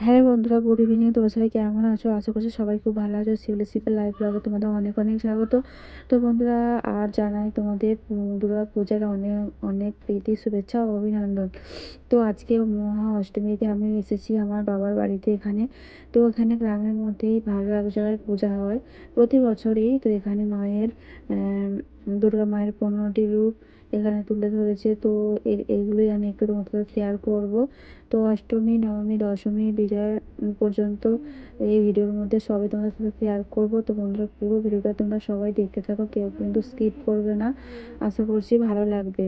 হ্যাঁ বন্ধুরা, good evening. তোমরা সবাই কেমন আছো? আশা করছি সবাই খুব ভালো আছো। শিউলি লাইভ ব্লগে তোমাদের অনেক অনেক স্বাগত। তো বন্ধুরা, আর জানাই তোমাদের দুর্গা পূজার অনেক অনেক প্রীতি, শুভেচ্ছা ও অভিনন্দন। তো আজকে মহা অষ্টমীতে আমি এসেছি আমার বাবার বাড়িতে এখানে। তো এখানে গ্রামের মধ্যেই ভালো এক জায়গায় পূজা হয় প্রতি বছরই। তো এখানে মায়ের দুর্গা মায়ের 15টি রূপ এখানে তুলে ধরেছে। তো এগুলোই আমি একটু তোমাদের সাথে শেয়ার করব। তো অষ্টমী, নবমী, দশমী, বিজয়া পর্যন্ত এই ভিডিওর মধ্যে সবই তোমাদের সাথে শেয়ার করব। তো বন্ধুরা, পুরো ভিডিওটা তোমরা সবাই দেখতে থাকো, কেউ কিন্তু স্কিপ করবে না। আশা করছি ভালো লাগবে।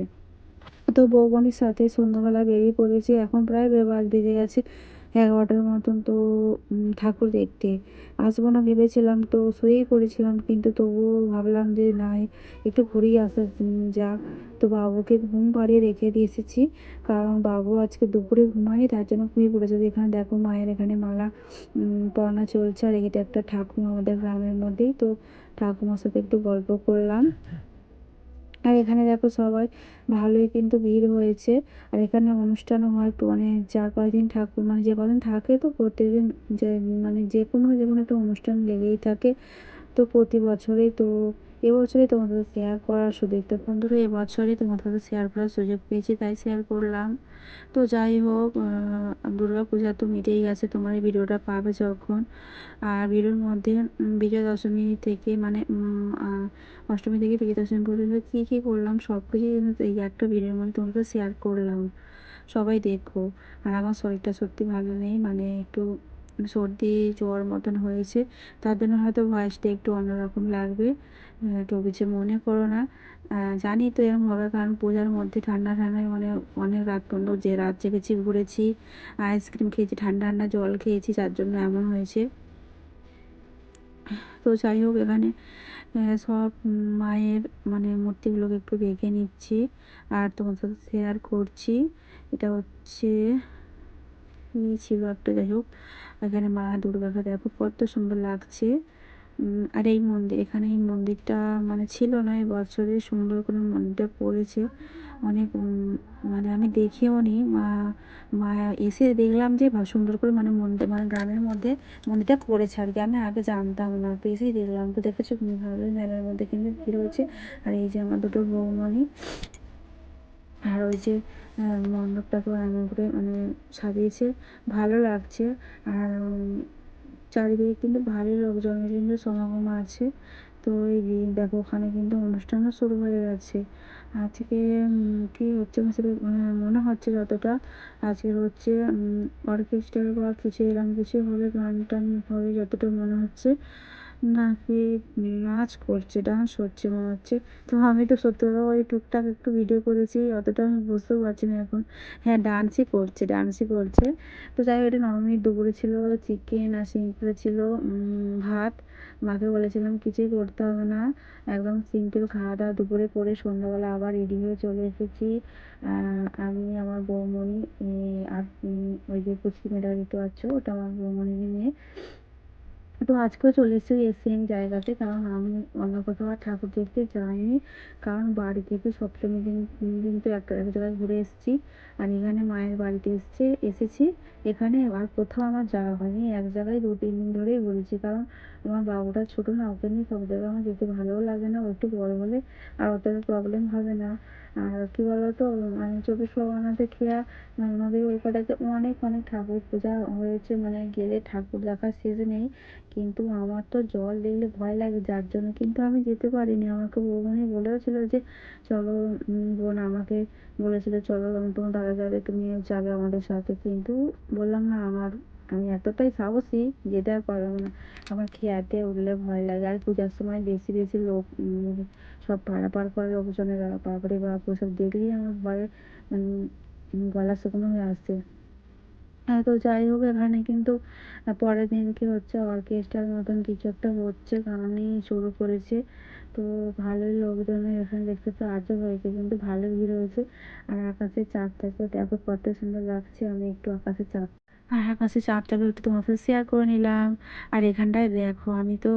তো বৌমনির সাথে সন্ধ্যাবেলা বেরিয়ে পড়েছি। এখন প্রায় বাজ বেজে গেছে 11টার মতন। তো ঠাকুর দেখতে আসবো না ভেবেছিলাম, তো শুয়েই পড়েছিলাম, কিন্তু তবুও ভাবলাম যে না, একটু ঘুরেই আসা যাক। তো বাবুকে ঘুম পাড়িয়ে রেখে দিয়ে এসেছি, কারণ বাবু আজকে দুপুরে ঘুমায়নি, তার জন্য ঘুমিয়ে পড়েছে। তো এখানে দেখো মায়ের এখানে মালা পরানো চলছে। আর এটা একটা ঠাকুমা আমাদের গ্রামের মধ্যেই। তো ঠাকুমার সাথে একটু গল্প করলাম। আর এখানে দেখো সবাই ভালোই কিন্তু ভিড় হয়েছে। আর এখানে অনুষ্ঠানও হয়, তো মানে 4-5 দিন ঠাকুর মানে যে কদিন থাকে, তো প্রত্যেকদিন যে মানে যে কোনো একটা অনুষ্ঠান লেগেই থাকে। তো প্রতি বছরেই তো এবছরই তোমাদের সাথে শেয়ার করার সুযোগ, তো বন্ধুরা এবছরই তোমাদের সাথে শেয়ার করার সুযোগ পেয়েছি, তাই শেয়ার করলাম। তো যাই হোক, দুর্গা পূজা তো মিটেই গেছে, তোমার এই ভিডিওটা পাবে যখন। আর ভিডিওর মধ্যে বিজয়া দশমী থেকে মানে অষ্টমী থেকে বিজয়া দশমী পর্যন্ত কী কী করলাম সব কিছুই কিন্তু এই একটা ভিডিওর মধ্যে তোমাকে শেয়ার করলাম। সবাই দেখো। আর আমার শরীরটা সত্যি ভালো নেই, মানে একটু সর্দি জ্বর মতন হয়েছে, তার জন্য হয়তো ভয়েসটা একটু অন্যরকম লাগবে। তো কিছু মনে করো না। জানি তো এরকম হবে, কারণ পূজার মধ্যে ঠান্ডা ঠান্ডায় মানে অনেক রাত পর্যন্ত যে রাত জেগেছি, ঘুরেছি, আইসক্রিম খেয়েছি, ঠান্ডা ঠান্ডা জল খেয়েছি, যার জন্য এমন হয়েছে। তো যাই হোক, এখানে সব মায়ের মানে মূর্তিগুলোকে একটু রেখে নিচ্ছি আর তোমার সাথে শেয়ার করছি। এটা হচ্ছে কি ছিল একটা, যাই হোক। এখানে মা দুর্গাকে দেখো কত সুন্দর লাগছে। আর এই মন্দির, এখানে এই মন্দিরটা মানে ছিল না, এই বছরে সুন্দর করে মন্দিরটা করেছে অনেক। মানে আমি দেখেও নি, মা মা এসে দেখলাম যে সুন্দর করে মানে মন্দির মানে গ্রামের মধ্যে মন্দিরটা করেছে আর কি। আমি আগে জানতাম না, তো এসেই দেখলাম। তো দেখেছি ভালোই মেলার মধ্যে কিন্তু ভিড় হয়েছে। আর এই যে আমার দুটো বৌমণি, আর ওই যে মণ্ডপটাকেও এমন করে মানে সাজিয়েছে, ভালো লাগছে। আর চারিদিকে কিন্তু ভালোই লোকজনের কিন্তু সমাগম আছে। তো এই যে দেখো, ওখানে কিন্তু অনুষ্ঠানও শুরু হয়ে গেছে আজকে। কি হচ্ছে মনে হচ্ছে যতটা আজকে হচ্ছে অর্কেস্ট্রা বা কিছু এরকম কিছু হবে, গান টান হবে যতটা মনে হচ্ছে। নাকি নাচ করছে, ডান্স হচ্ছে মনে হচ্ছে। তো আমি তো সত্যি কথা ওই টুকটাক একটু ভিডিও করেছি, অতটা আমি বুঝতেও পারছি না এখন। হ্যাঁ, ডান্সই করছে। তো যাই হোক, এটা নবমীর দুপুরে ছিল চিকেন আর সিম্পল ছিল ভাত। মাকে বলেছিলাম কিছুই করতে হবে না, একদম সিম্পল খাওয়া দাওয়া দুপুরে করে সন্ধ্যাবেলা আবার রেডি হয়ে চলে এসেছি। আমি, আমার বৌমণি, আর ওই যে পুচকি মেয়েটা দেখতে পাচ্ছ, ওটা আমার বৌমণির মেয়ে। তো আজকেও চলে এসেছি এই সেম জায়গাতে, কারণ আমি অন্য কোথাও আর ঠাকুর দেখতে যাইনি, কারণ বাড়ি থেকে সপ্তমী দিন 3 দিন তো একটা এক জায়গায় ঘুরে এসেছি। আর এখানে মায়ের বাড়িতে এসেছি। এখানে আর কোথাও আমার যাওয়া হয়নি, এক জায়গায় 2-3 দিন ধরেই ঘুরেছি, কারণ আমার বাবুটা ছোটো না, ওকে নিয়ে সব জায়গায় আমার যেতে ভালোও লাগে না। ও একটু বড় হলে আর অতটা প্রবলেম হবে না। আর কি বলতো, মানে 24 পরগনা থেকে নদীর ওই পাড়াতে অনেক অনেক ঠাকুর পূজা হয়েছে, মানে গেলে ঠাকুর দেখার শেষ নেই। কিন্তু আমার তো জল দেখলে ভয় লাগে, যার জন্য কিন্তু আমি যেতে পারিনি। আমাকে বৌমনি বলেও ছিল যে চলো, বোন আমাকে বলেছিল চলো, তোমার দাদা যাবে, তুমি যাবে আমাদের সাথে, কিন্তু বললাম না, আমি এতটাই সাহসী, যেতে আর পারবো না। আমার খেয়াতে উঠলে ভয় লাগে। আর পূজার সময় বেশি বেশি লোক সব পারাপার করে লোকজনেরা, বাপরে বাপ, ওসব দেখলেই আমার ভয়ে গলা শুকনো হয়ে আসছে। হ্যাঁ, তো যাই হোক, এখানে কিন্তু পরের দিন কি হচ্ছে, অর্কেস্ট্রার মতন কিছু একটা হচ্ছে, গানই শুরু করেছে। তো ভালোই লোকজনের এখানে দেখতে তো আজও হয়েছে, কিন্তু ভালো ভিড় হয়েছে। আর আকাশে চাঁদটাকে দেখো কত সুন্দর লাগছে। আমি একটু আকাশে চাঁদ আকাশে চাঁদটাকে একটু তোমার সাথে শেয়ার করে নিলাম। আর এখানটায় দেখো আমি তো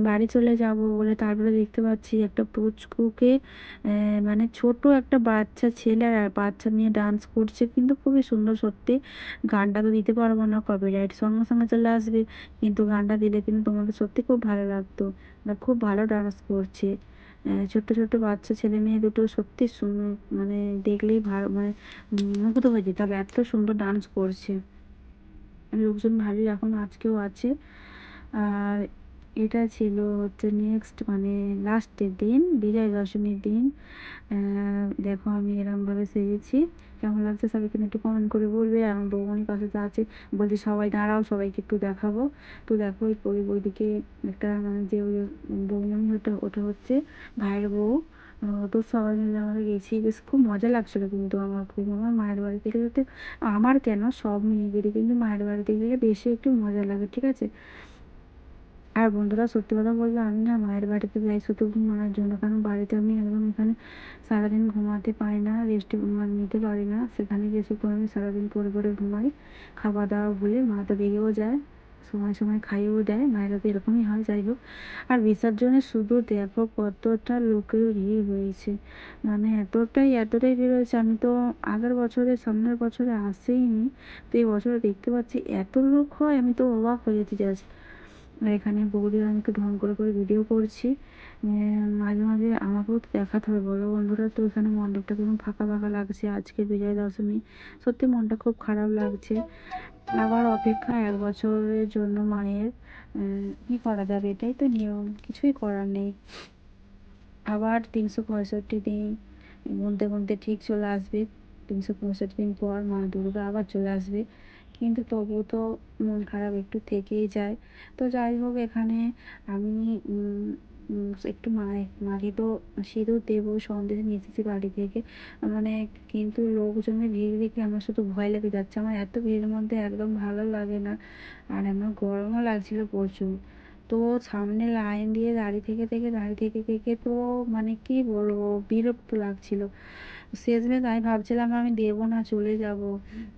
বাড়ি চলে যাব বলে তারপরে দেখতে পাচ্ছি একটা পুচকুকে মানে ছোট একটা বাচ্চা ছেলে আর বাচ্চা নিয়ে ডান্স করছে, কিন্তু খুবই সুন্দর সত্যি। গানটা তো দিতে পারবো না, কপিরাইট সঙ্গে সঙ্গে চলে আসবে, কিন্তু গানটা দিলে কিন্তু তোমাকে সত্যি খুব ভালো লাগতো। আর খুব ভালো ডান্স করছে। ছোট্ট ছোট্ট বাচ্চা ছেলে মেয়ে দুটো সত্যি মানে দেখলেই ভালো, মানে মুগ্ধ হয়ে যেতে হবে, এত সুন্দর ডান্স করছে। লোকজন ভালোই এখন আজকেও আছে। আর এটা ছিল হচ্ছে নেক্সট মানে লাস্টের দিন, বিজয় দশমীর দিন। দেখো আমি এরমভাবে সেজেছি, কেমন লাগছে সবাইকে একটু কমেন্ট করে বলবে। আমার বৌমনি পাশে যা আছে বলছে সবাই দাঁড়াও, সবাইকে একটু দেখাবো। তো দেখো ওই ওইদিকে একটা মানে যে ওই বৌমনি, ওটা হচ্ছে ভাইয়ের বউ। তো সবাই মিলে আমরা গেছি, বেশ খুব মজা লাগছিলো। কিন্তু আমার খুব, আমার মায়ের বাড়িতে গেলে, আমার কেন সব মেয়েদেরই কিন্তু মায়ের বাড়িতে গেলে বেশি একটু মজা লাগে, ঠিক আছে। আর বন্ধুরা সত্যি কথা বলতে আমি না মায়ের বাড়িতে যাই শুধু ঘুমানোর জন্য, কারণ বাড়িতে আমি একদম এখানে সারাদিন ঘুমাতে পারি না, রেস্ট নিতে পারি না। সেখানে গিয়ে শুধু আমি সারাদিন পরে পরে ঘুমাই, খাওয়া দাওয়া ভুলে। মা তো রেগেও যায়, সময় সময় খাইয়েও দেয়, মায়েরা তো এরকমই হয়। যাই হোক, আর বিসর্জনে শুধু দেখো কতটা লোকের ভিড় হয়েছে, মানে এতটাই ভিড় হয়েছে। আমি তো আগের বছরে, সামনের বছরে আসেইনি, তো এই বছরে দেখতে পাচ্ছি এত লোক হয়, আমি তো অবাক হয়ে যেতে যাচ্ছি। আর এখানে বৌদিরা আমাকে ঢং করে করে ভিডিও করছি। মাঝে মাঝে আমাকেও তো দেখাতে হবে বলো বন্ধুরা। তো এখানে মণ্ডপটা কেমন ফাঁকা ফাঁকা লাগছে আজকে বিজয়া দশমী, সত্যি মনটা খুব খারাপ লাগছে। আবার অপেক্ষা 1 বছরের জন্য মায়ের। কি করা যাবে, এটাই তো নিয়ম, কিছুই করার নেই। আবার 365 দিন গুনতে গুনতে ঠিক চলে আসবে, 365 দিন পর মা দুর্গা আবার চলে আসবে। কিন্তু তবুও তো মন খারাপ একটু থেকেই যায়। তো যাই হোক, এখানে আমি একটু মাকে তো সিঁদুর দেবো, সন্দেশ নিয়ে এসেছি বাড়ি থেকে, মানে কিন্তু লোকজনের ভিড় দেখে আমার শুধু ভয় লেগে যাচ্ছে। আমার এত ভিড়ের মধ্যে একদম ভালো লাগে না, আর আমার গরমও লাগছিল প্রচুর। তো সামনে লাইন দিয়ে দাঁড়িয়ে থেকে তো মানে কি বলবো, বিরক্ত লাগছিল। শেষমেশ আমি ভাবছিলাম আমি দেবো না, চলে যাব।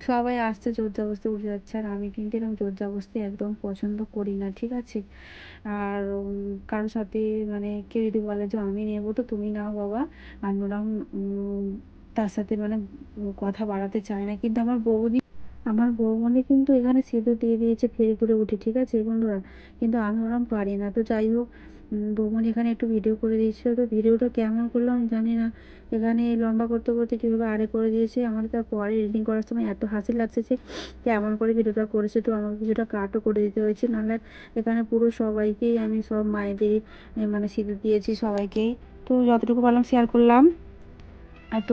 সবাই আসছে, জোর জবরদস্তি উঠে যাচ্ছে, আর আমি কিন্তু এরকম জোর জবরদস্তি একদম পছন্দ করি না, ঠিক আছে। আর কারোর সাথে মানে কেউ যদি বলে যে আমি নেবো তো তুমি নাও বাবা, আমি ওরকম তার সাথে মানে কথা বাড়াতে চাই না। কিন্তু আমার বৌমনি কিন্তু এখানে সিঁদুর দিয়ে দিয়েছে ফেরি করে উঠে, ঠিক আছে বন্ধুরা, কিন্তু আমি ওরকম পারি না। তো যাই হোক, বৌমনি এখানে একটু ভিডিও করে দিয়েছিল, তো ভিডিওটা কেমন করলাম জানি না, এখানে লম্বা করতে করতে কীভাবে আড়ে করে দিয়েছে। আমার তার পরে এডিটিং করার সময় এত হাসি লাগছে যে কেমন করে ভিডিওটা করেছে। তো আমাকে কিছুটা কাটও করে দিতে হয়েছে, নাহলে এখানে পুরো সবাইকেই আমি সব মায়েদের মানে সিঁদুর দিয়েছি সবাইকেই। তো যতটুকু পারলাম শেয়ার করলাম। এত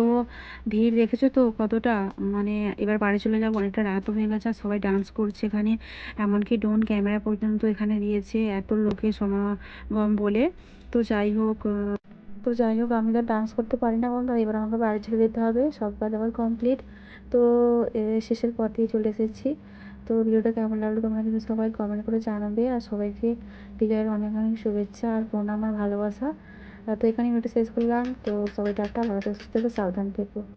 ভিড় দেখেছো তো কতটা, মানে এবার বাড়ি চলে যাবো, অনেকটা রাতও হয়ে গেছে, আর সবাই ডান্স করছে এখানে, এমনকি ড্রোন ক্যামেরা পর্যন্ত এখানে দিয়েছে এত লোকের সমাগম বলে। তো যাই হোক, আমি তো ডান্স করতে পারি না বন্ধু, এবার আমাকে বাড়ি ছেড়ে যেতে হবে, সব কাজ আমার কমপ্লিট। তো শেষের পথেই চলে এসেছি। তো ভিডিওটা কেমন লাগলো তোমরা কিন্তু সবাই কমেন্ট করে জানাবে, আর সবাইকে বিজয়ের অনেক অনেক শুভেচ্ছা আর প্রণাম আর ভালোবাসা। তো এখানে ভিডিওটা শেষ করলাম। তো সবাই টাটা, ভালো থেকো, সুস্থ থেকো, সাবধান থেকো।